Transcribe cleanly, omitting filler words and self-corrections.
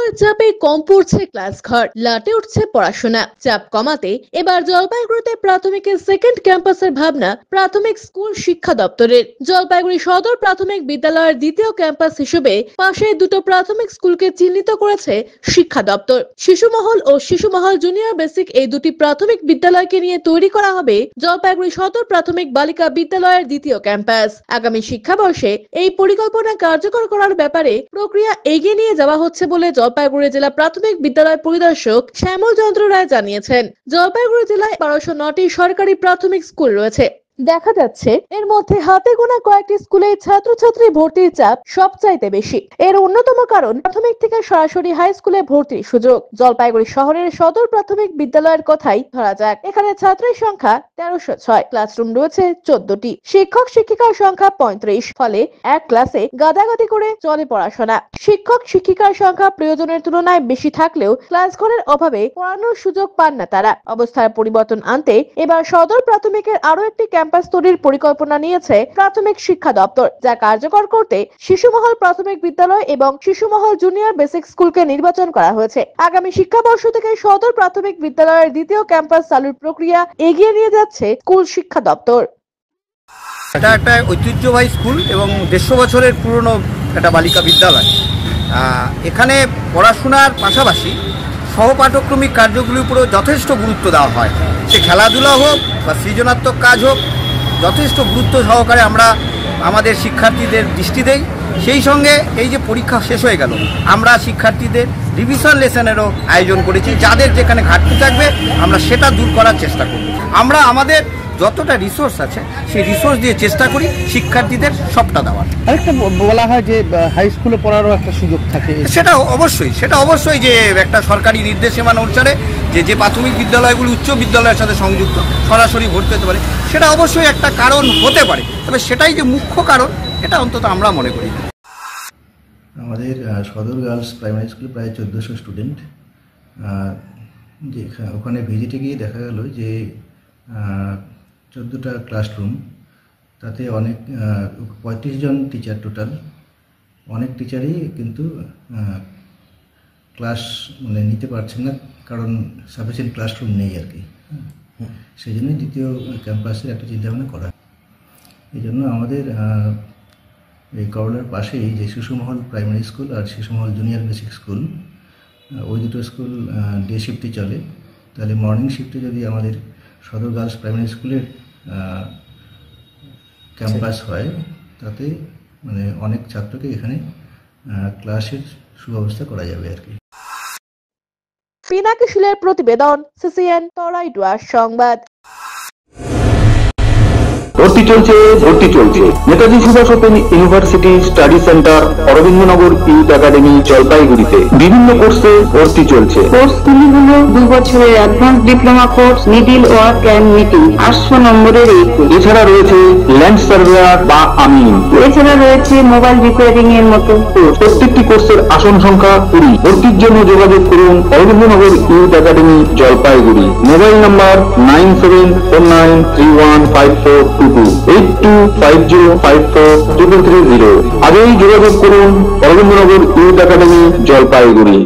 পড়াশোনার চাপে কম পড়ছে ক্লাস ঘর, লাটে উঠছে পড়াশোনা। চাপ কমাতে এবার জলপাইগুড়িতে প্রাথমিকের সেকেন্ড ক্যাম্পাসের ভাবনা প্রাথমিক স্কুল শিক্ষা দপ্তরের। জলপাইগুড়ি সদর প্রাথমিক বিদ্যালয়ের দ্বিতীয় ক্যাম্পাস হিসেবে পাশে দুটো প্রাথমিক স্কুলকে চিহ্নিত করেছে শিক্ষা দপ্তর। শিশুমহল ও শিশুমহল জুনিয়র বেসিক এই দুটি প্রাথমিক বিদ্যালয়কে নিয়ে তৈরি করা হবে জলপাইগুড়ি সদর প্রাথমিক বালিকা বিদ্যালয়ের দ্বিতীয় ক্যাম্পাস। আগামী শিক্ষাবর্ষে এই পরিকল্পনা কার্যকর করার ব্যাপারে প্রক্রিয়া এগিয়ে নিয়ে যাওয়া হচ্ছে বলে জলপাইগুড়ি জেলা প্রাথমিক বিদ্যালয় পরিদর্শক শ্যামল চন্দ্র রায় জানিয়েছেন। জলপাইগুড়ি জেলায় 1209টি সরকারি প্রাথমিক স্কুল রয়েছে। দেখা যাচ্ছে এর মধ্যে হাতে গোনা কয়েকটি স্কুলে ছাত্রছাত্রী ভর্তির চাপ সবচাইতে বেশি। এর অন্যতম কারণ প্রাথমিক থেকে সরাসরি হাই স্কুলে ভর্তির সুযোগ। জলপাইগুড়ি শহরের সদর প্রাথমিক বিদ্যালয়ের কথাই ধরা যাক, এখানে ছাত্রের সংখ্যা 1306, ক্লাসরুম রয়েছে 14টি, শিক্ষক শিক্ষিকার সংখ্যা 35, ফলে এক ক্লাসে গাদাগাদি করে চলে পড়াশোনা। শিক্ষক শিক্ষিকার সংখ্যা প্রয়োজনের তুলনায় বেশি থাকলেও ক্লাস ঘরের অভাবে পড়ানোর সুযোগ পান না তারা। অবস্থার পরিবর্তন আনতে এবার সদর প্রাথমিকের আরো একটি ক্যাম্পাস তৈরির পরিকল্পনা নিয়েছে প্রাথমিক শিক্ষা দপ্তর, যা কার্যকর করতে শিশুমহল প্রাথমিক বিদ্যালয় এবং শিশুমহল জুনিয়র বেসিক স্কুলকে নির্বাচন করা হয়েছে। আগামী শিক্ষাবর্ষ থেকে সদর প্রাথমিক বিদ্যালয়ের দ্বিতীয় ক্যাম্পাস চালুর প্রক্রিয়া এগিয়ে নিয়ে যাচ্ছে স্কুল শিক্ষা দপ্তর। এটা একটা ঐতিহ্যবাহী স্কুল এবং 150 বছরের পুরনো একটা বালিকা বিদ্যালয়। এখানে পড়াশোনার পাশাপাশি সহপাঠক্রমিক কার্যগুলির উপরেও যথেষ্ট গুরুত্ব দেওয়া হয়। সে খেলাধুলা হোক বা সৃজনাত্মক কাজ হোক, যথেষ্ট গুরুত্ব সহকারে আমরা আমাদের শিক্ষার্থীদের দৃষ্টি দেই। সেই সঙ্গে এই যে পরীক্ষা শেষ হয়ে গেল, আমরা শিক্ষার্থীদের রিভিশন লেসনেরও আয়োজন করেছি, যাদের যেখানে ঘাটতি থাকবে আমরা সেটা দূর করার চেষ্টা করব। আমরা আমাদের যতটা রিসোর্স আছে সেই রিসোর্স দিয়ে চেষ্টা করি শিক্ষার্থীদের সবটা দেওয়ার। আরেকটা বলা হয় যে হাই স্কুলে পড়ারও একটা সুযোগ থাকে, সেটা অবশ্যই যে একটা সরকারি নির্দেশনা অনুসারে যে প্রাথমিক বিদ্যালয়গুলি উচ্চ বিদ্যালয়ের সাথে সংযুক্ত সরাসরি ভর্তি হতে পারে, সেটা অবশ্যই একটা কারণ হতে পারে, তবে সেটাই যে মুখ্য কারণ এটা অন্তত আমরা মনে করি। আমাদের সদর গার্লস প্রাইমারি স্কুলে প্রায় 1400 স্টুডেন্ট। যে ওখানে ভিজিটে গিয়ে দেখা গেল যে 14টা ক্লাসরুম, তাতে অনেক 35 জন টিচার টোটাল। অনেক টিচারই কিন্তু ক্লাস নিতে পারছেন না, কারণ সাফিসিয়েন্ট ক্লাসরুম নেই আর কি। সেই জন্যই দ্বিতীয় ক্যাম্পাসের একটা চিন্তাভাবনা করা। এই জন্য আমাদের এই করলার পাশেই যে শিশুমহল প্রাইমারি স্কুল আর শিশুমহল জুনিয়র বেসিক স্কুল, ওই দুটো স্কুল ডে শিফটে চলে। তাহলে মর্নিং শিফটে যদি আমাদের সদর গার্লস প্রাইমারি স্কুলের ক্যাম্পাস হয়, তাতে অনেক ছাত্রকে এখানে ক্লাসের সুব্যবস্থা করা যাবে আর কি। পিনাকি শিলের প্রতিবেদন, সিসিএন তরাইডুয়ার সংবাদ। ভর্তি চলছে Netaji Subhas open university study centre, Aurobindanagar youth academy, জলপাইগুড়িতে বিভিন্ন কোর্সে ভর্তি চলছে। কোর্সগুলি হলো 2 বছরের advance diploma course, middle work and meeting, 800 নম্বরের এই কোর্স। এছাড়া রয়েছে ল্যান্ড সার্ভেয়ার বা আমিন। এছাড়া রয়েছে মোবাইল রিপেয়ারিং এর মতো কোর্স। প্রত্যেকটি কোর্সের আসন সংখ্যা 20। ভর্তির জন্য যোগাযোগ করুন Aurobindanagar youth academy, Jalpaiguri. Mobile number 9749315422 8250543330। আজই যোগাযোগ করুন অরবিন্দনগর ইউথ একাডেমি, জলপাইগুড়ি।